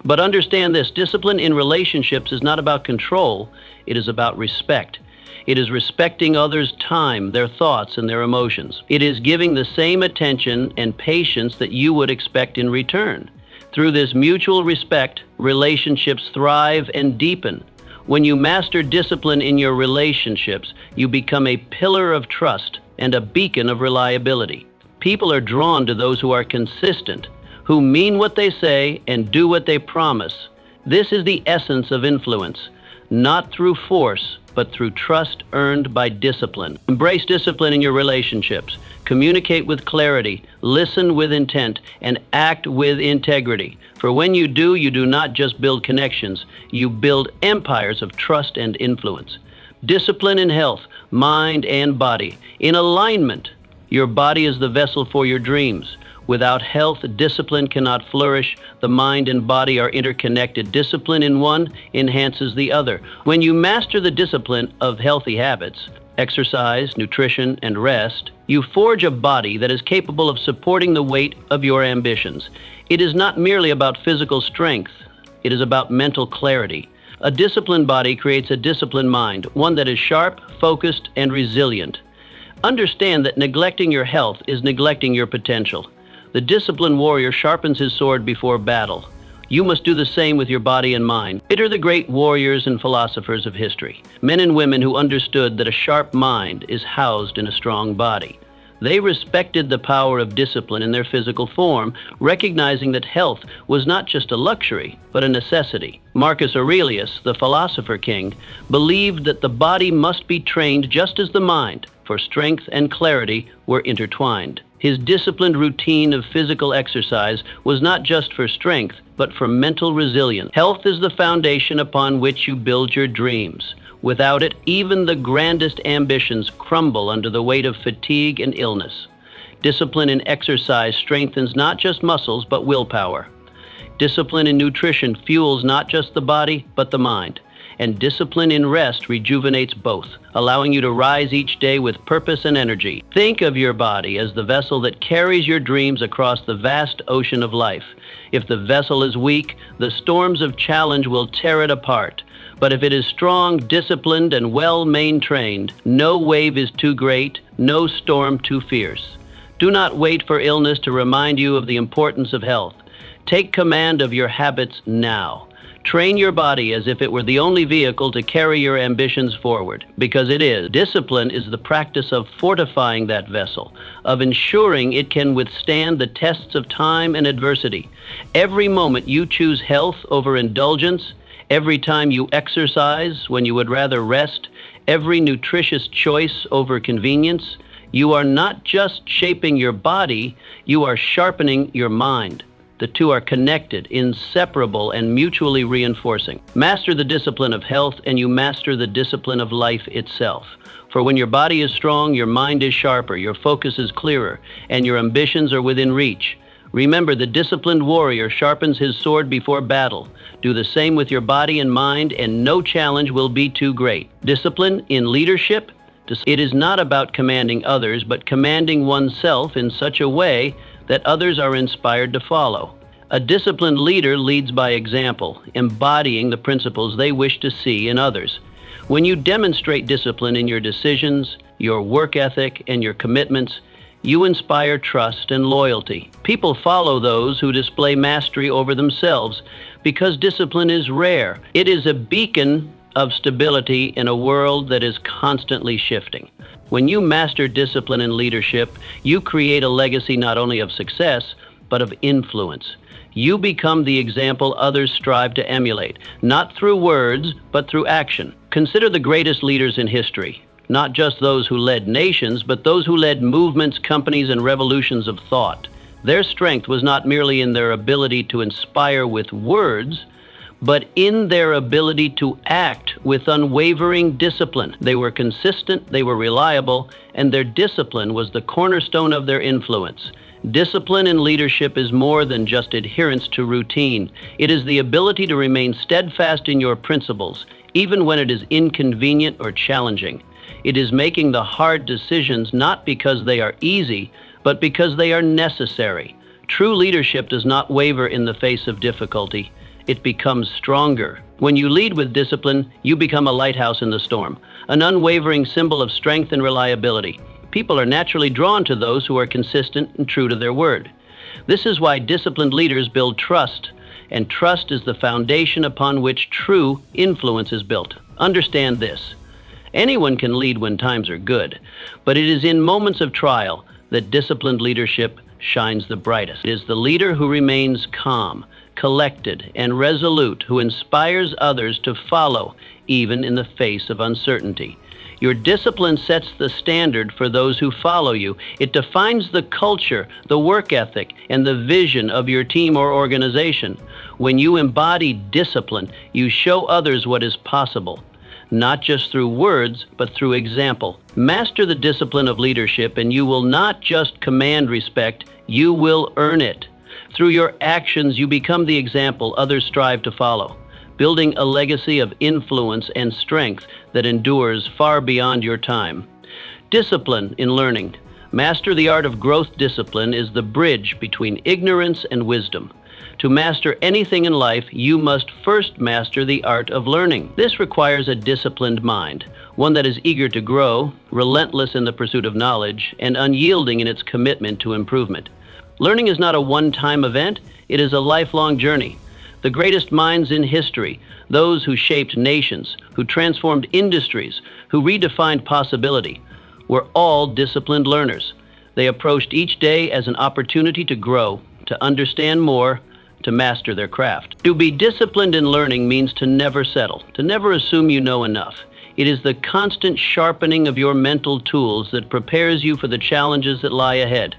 But understand this, discipline in relationships is not about control, it is about respect. It is respecting others' time, their thoughts, and their emotions. It is giving the same attention and patience that you would expect in return. Through this mutual respect, relationships thrive and deepen. When you master discipline in your relationships, you become a pillar of trust and a beacon of reliability. People are drawn to those who are consistent, who mean what they say and do what they promise. This is the essence of influence, not through force, but through trust earned by discipline. Embrace discipline in your relationships. Communicate with clarity, listen with intent, and act with integrity. For when you do not just build connections, you build empires of trust and influence. Discipline in health, mind, and body. In alignment, your body is the vessel for your dreams. Without health, discipline cannot flourish. The mind and body are interconnected. Discipline in one enhances the other. When you master the discipline of healthy habits, exercise, nutrition, and rest, you forge a body that is capable of supporting the weight of your ambitions. It is not merely about physical strength. It is about mental clarity. A disciplined body creates a disciplined mind, one that is sharp, focused, and resilient. Understand that neglecting your health is neglecting your potential. The disciplined warrior sharpens his sword before battle. You must do the same with your body and mind. It are the great warriors and philosophers of history, men and women who understood that a sharp mind is housed in a strong body. They respected the power of discipline in their physical form, recognizing that health was not just a luxury, but a necessity. Marcus Aurelius, the philosopher king, believed that the body must be trained just as the mind, for strength and clarity were intertwined. His disciplined routine of physical exercise was not just for strength, but for mental resilience. Health is the foundation upon which you build your dreams. Without it, even the grandest ambitions crumble under the weight of fatigue and illness. Discipline in exercise strengthens not just muscles, but willpower. Discipline in nutrition fuels not just the body, but the mind. And discipline in rest rejuvenates both, allowing you to rise each day with purpose and energy. Think of your body as the vessel that carries your dreams across the vast ocean of life. If the vessel is weak, the storms of challenge will tear it apart. But if it is strong, disciplined, and well-maintained, no wave is too great, no storm too fierce. Do not wait for illness to remind you of the importance of health. Take command of your habits now. Train your body as if it were the only vehicle to carry your ambitions forward, because it is. Discipline is the practice of fortifying that vessel, of ensuring it can withstand the tests of time and adversity. Every moment you choose health over indulgence, every time you exercise when you would rather rest, every nutritious choice over convenience, you are not just shaping your body, you are sharpening your mind. The two are connected, inseparable, and mutually reinforcing. Master the discipline of health, and you master the discipline of life itself. For when your body is strong, your mind is sharper, your focus is clearer, and your ambitions are within reach. Remember, the disciplined warrior sharpens his sword before battle. Do the same with your body and mind, and no challenge will be too great. Discipline in leadership. It is not about commanding others, but commanding oneself in such a way that others are inspired to follow. A disciplined leader leads by example, embodying the principles they wish to see in others. When you demonstrate discipline in your decisions, your work ethic, and your commitments, you inspire trust and loyalty. People follow those who display mastery over themselves because discipline is rare. It is a beacon of stability in a world that is constantly shifting. When you master discipline and leadership, you create a legacy not only of success, but of influence. You become the example others strive to emulate, not through words, but through action. Consider the greatest leaders in history, not just those who led nations, but those who led movements, companies, and revolutions of thought. Their strength was not merely in their ability to inspire with words, but in their ability to act with unwavering discipline. They were consistent, they were reliable, and their discipline was the cornerstone of their influence. Discipline in leadership is more than just adherence to routine. It is the ability to remain steadfast in your principles, even when it is inconvenient or challenging. It is making the hard decisions not because they are easy, but because they are necessary. True leadership does not waver in the face of difficulty. It becomes stronger. When you lead with discipline, you become a lighthouse in the storm, an unwavering symbol of strength and reliability. People are naturally drawn to those who are consistent and true to their word. This is why disciplined leaders build trust, and trust is the foundation upon which true influence is built. Understand this. Anyone can lead when times are good, but it is in moments of trial that disciplined leadership shines the brightest. It is the leader who remains calm, collected, and resolute, who inspires others to follow, even in the face of uncertainty. Your discipline sets the standard for those who follow you. It defines the culture, the work ethic, and the vision of your team or organization. When you embody discipline, you show others what is possible, not just through words, but through example. Master the discipline of leadership, and you will not just command respect, you will earn it. Through your actions, you become the example others strive to follow, building a legacy of influence and strength that endures far beyond your time. Discipline in learning. Master the art of growth. Discipline is the bridge between ignorance and wisdom. To master anything in life, you must first master the art of learning. This requires a disciplined mind, one that is eager to grow, relentless in the pursuit of knowledge, and unyielding in its commitment to improvement. Learning is not a one-time event, it is a lifelong journey. The greatest minds in history, those who shaped nations, who transformed industries, who redefined possibility, were all disciplined learners. They approached each day as an opportunity to grow, to understand more, to master their craft. To be disciplined in learning means to never settle, to never assume you know enough. It is the constant sharpening of your mental tools that prepares you for the challenges that lie ahead.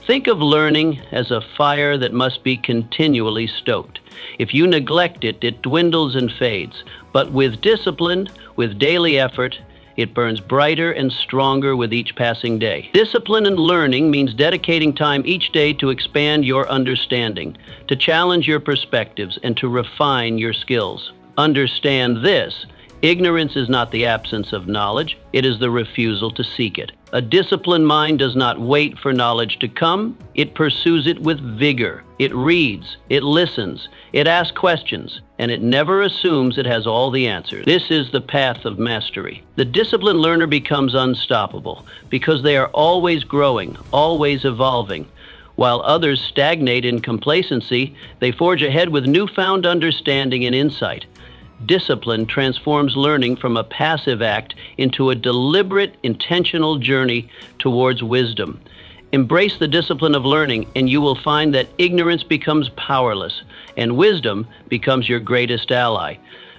Think of learning as a fire that must be continually stoked. If you neglect it, it dwindles and fades. But with discipline, with daily effort, it burns brighter and stronger with each passing day. Discipline in learning means dedicating time each day to expand your understanding, to challenge your perspectives, and to refine your skills. Understand this. Ignorance is not the absence of knowledge, it is the refusal to seek it. A disciplined mind does not wait for knowledge to come, it pursues it with vigor. It reads, it listens, it asks questions, and it never assumes it has all the answers. This is the path of mastery. The disciplined learner becomes unstoppable because they are always growing, always evolving. While others stagnate in complacency, they forge ahead with newfound understanding and insight. Discipline transforms learning from a passive act into a deliberate, intentional journey towards wisdom. Embrace the discipline of learning, and you will find that ignorance becomes powerless, and wisdom becomes your greatest ally.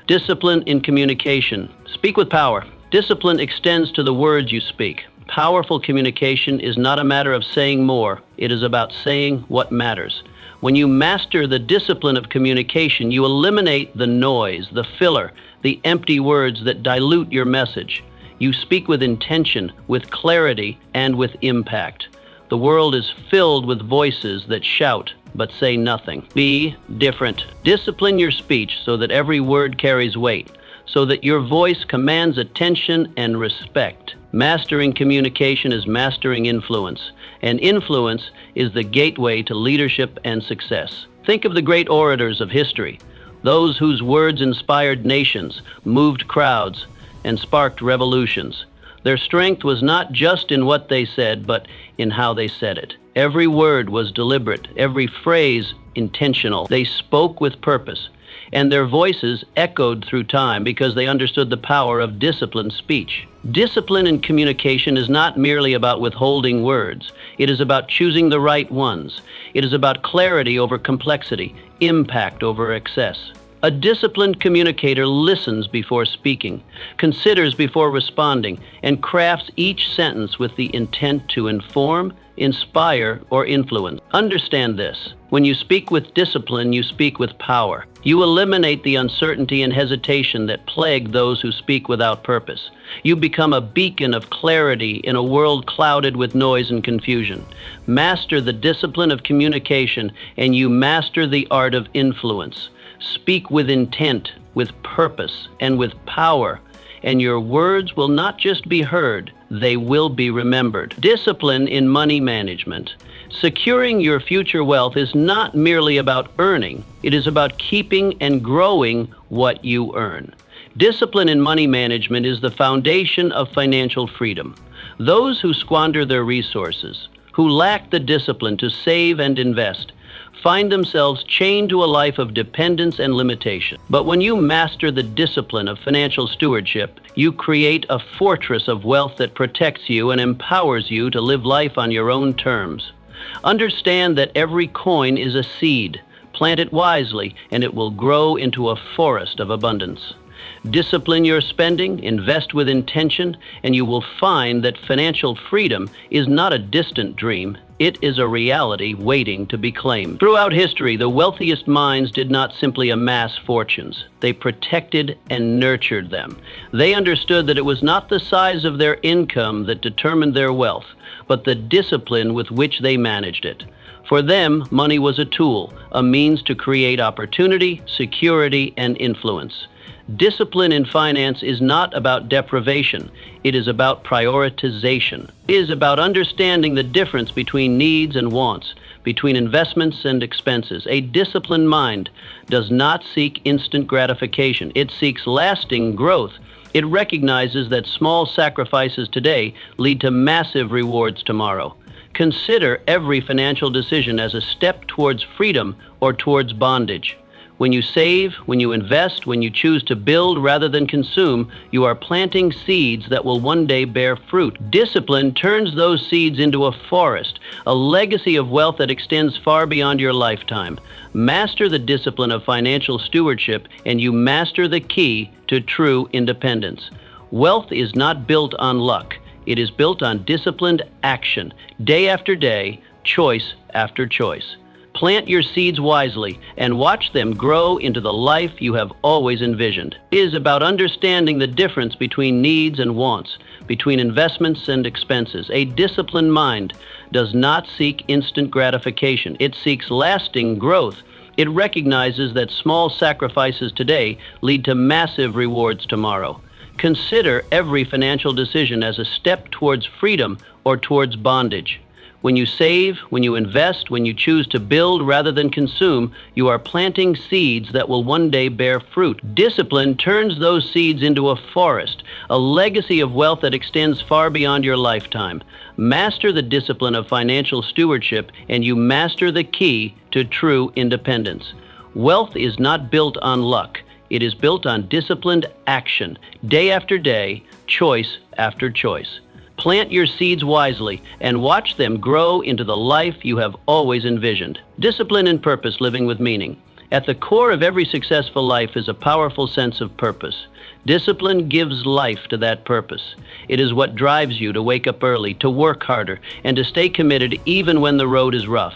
Discipline in communication. Speak with power. Discipline extends to the words you speak. Powerful communication is not a matter of saying more. It is about saying what matters. When you master the discipline of communication, you eliminate the noise, the filler, the empty words that dilute your message. You speak with intention, with clarity, and with impact. The world is filled with voices that shout but say nothing. Be different. Discipline your speech so that every word carries weight, so that your voice commands attention and respect. Mastering communication is mastering influence, and influence is the gateway to leadership and success. Think of the great orators of history, those whose words inspired nations, moved crowds, and sparked revolutions. Their strength was not just in what they said, but in how they said it. Every word was deliberate, every phrase intentional. They spoke with purpose, and their voices echoed through time because they understood the power of disciplined speech. Discipline in communication is not merely about withholding words. It is about choosing the right ones. It is about clarity over complexity, impact over excess. A disciplined communicator listens before speaking, considers before responding, and crafts each sentence with the intent to inform, inspire, or influence. Understand this. When you speak with discipline, you speak with power. You eliminate the uncertainty and hesitation that plague those who speak without purpose. You become a beacon of clarity in a world clouded with noise and confusion. Master the discipline of communication, and you master the art of influence. Speak with intent, with purpose, and with power, and your words will not just be heard, they will be remembered. Discipline in money management. Securing your future wealth is not merely about earning, it is about keeping and growing what you earn. Discipline in money management is the foundation of financial freedom. Those who squander their resources, who lack the discipline to save and invest, find themselves chained to a life of dependence and limitation. But when you master the discipline of financial stewardship, you create a fortress of wealth that protects you and empowers you to live life on your own terms. Understand that every coin is a seed. Plant it wisely, and it will grow into a forest of abundance. Discipline your spending, invest with intention, and you will find that financial freedom is not a distant dream. It is a reality waiting to be claimed. Throughout history, the wealthiest minds did not simply amass fortunes. They protected and nurtured them. They understood that it was not the size of their income that determined their wealth, but the discipline with which they managed it. For them, money was a tool, a means to create opportunity, security, and influence. Discipline in finance is not about deprivation. It is about prioritization. It is about understanding the difference between needs and wants, between investments and expenses. A disciplined mind does not seek instant gratification. It seeks lasting growth. It recognizes that small sacrifices today lead to massive rewards tomorrow. Consider every financial decision as a step towards freedom or towards bondage. When you save, when you invest, when you choose to build rather than consume, you are planting seeds that will one day bear fruit. Discipline turns those seeds into a forest, a legacy of wealth that extends far beyond your lifetime. Master the discipline of financial stewardship, and you master the key to true independence. Wealth is not built on luck. It is built on disciplined action, day after day, choice after choice. Plant your seeds wisely and watch them grow into the life you have always envisioned. It is about understanding the difference between needs and wants, between investments and expenses. A disciplined mind does not seek instant gratification. It seeks lasting growth. It recognizes that small sacrifices today lead to massive rewards tomorrow. Consider every financial decision as a step towards freedom or towards bondage. When you save, when you invest, when you choose to build rather than consume, you are planting seeds that will one day bear fruit. Discipline turns those seeds into a forest, a legacy of wealth that extends far beyond your lifetime. Master the discipline of financial stewardship, and you master the key to true independence. Wealth is not built on luck. It is built on disciplined action, day after day, choice after choice. Plant your seeds wisely and watch them grow into the life you have always envisioned. Discipline and purpose, living with meaning. At the core of every successful life is a powerful sense of purpose. Discipline gives life to that purpose. It is what drives you to wake up early, to work harder, and to stay committed even when the road is rough.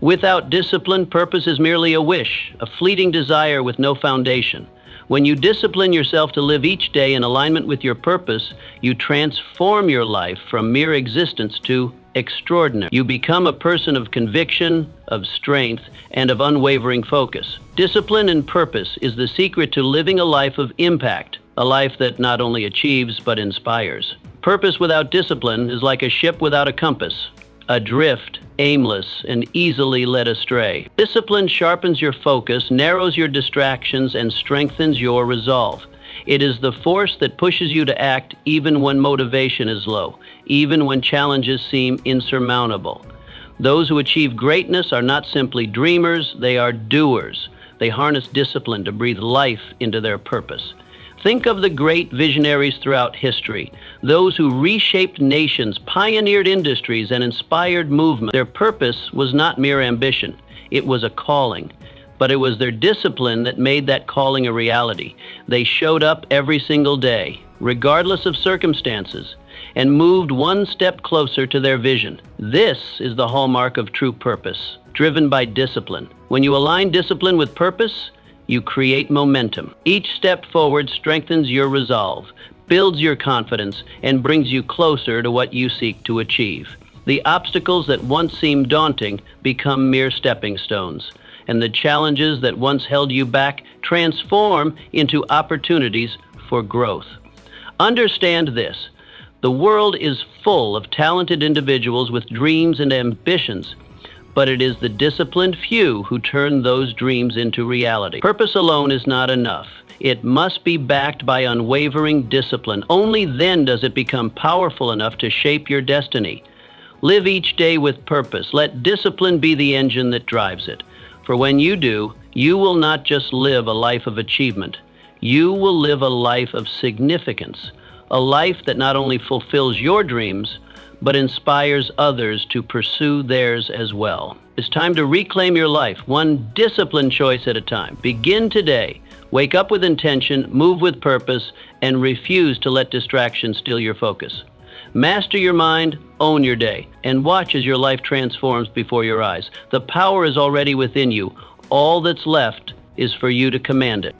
Without discipline, purpose is merely a wish, a fleeting desire with no foundation. When you discipline yourself to live each day in alignment with your purpose, you transform your life from mere existence to extraordinary. You become a person of conviction, of strength, and of unwavering focus. Discipline and purpose is the secret to living a life of impact, a life that not only achieves but inspires. Purpose without discipline is like a ship without a compass, adrift, aimless, and easily led astray. Discipline sharpens your focus, narrows your distractions, and strengthens your resolve. It is the force that pushes you to act even when motivation is low, even when challenges seem insurmountable. Those who achieve greatness are not simply dreamers, they are doers. They harness discipline to breathe life into their purpose. Think of the great visionaries throughout history, those who reshaped nations, pioneered industries, and inspired movements. Their purpose was not mere ambition, it was a calling. but it was their discipline that made that calling a reality. They showed up every single day, regardless of circumstances, and moved one step closer to their vision. This is the hallmark of true purpose, driven by discipline. When you align discipline with purpose, you create momentum. Each step forward strengthens your resolve, builds your confidence, and brings you closer to what you seek to achieve. The obstacles that once seemed daunting become mere stepping stones, and the challenges that once held you back transform into opportunities for growth. Understand this: the world is full of talented individuals with dreams and ambitions, but it is the disciplined few who turn those dreams into reality. Purpose alone is not enough. It must be backed by unwavering discipline. Only then does it become powerful enough to shape your destiny. Live each day with purpose. Let discipline be the engine that drives it. For when you do, you will not just live a life of achievement. You will live a life of significance, a life that not only fulfills your dreams, but inspires others to pursue theirs as well. It's time to reclaim your life, one disciplined choice at a time. Begin today. Wake up with intention, move with purpose, and refuse to let distractions steal your focus. Master your mind, own your day, and watch as your life transforms before your eyes. The power is already within you. All that's left is for you to command it.